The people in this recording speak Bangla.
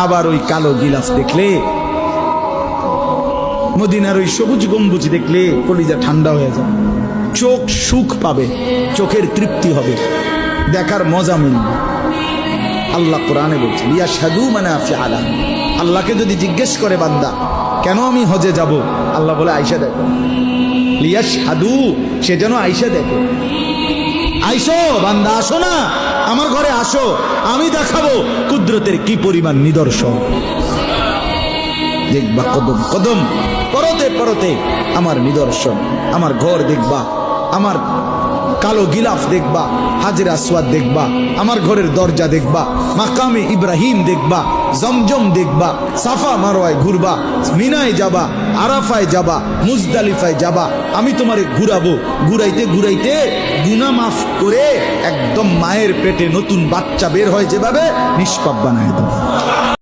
আবার ওই কালো গিলাফ দেখলে, মদিনার ওই সবুজ গম্বুজ দেখলে কলিজা ঠান্ডা হয়ে যায়, চোখ সুখ পাবে, চোখের তৃপ্তি হবে, দেখার মজা মিলবে। আল্লাহ কোরআনে বলছে লিয়াশহাদু মানাফিআ লাহুম। আল্লাহকে যদি জিজ্ঞেস করে বান্দা কেন আমি হজে যাব, আল্লাহ বলে আয়েশা দেখো, লিয়াশহাদু, সে যেন আয়েশা দেখে। আইসো বান্দা, আসো না আমার ঘরে, আসো, আমি দেখাবো কুদরতের কি পরিমাণ নিদর্শন। দেখবা কদম কদম, পরতে পরতে আমার নিদর্শন, আমার ঘর দেখবা, আমার কালো গিলাফ দেখবা, হাজরে আসওয়াদ দেখবা, আমার ঘরের দরজা দেখবা, মাকামে ইব্রাহিম দেখবা, জমজম দেখবা, সাফা মারওয়ায় ঘুরবা, মিনায় যাবা, আরাফায় যাবা, মুজদালিফায় যাবা, আমি তোমারে ঘুরাবো, ঘুরাইতে ঘুরাইতে গুনাহ মাফ করে একদম মায়ের পেটে নতুন বাচ্চা বের হয় যেভাবে, নিষ্পাপ বানায় দেবো।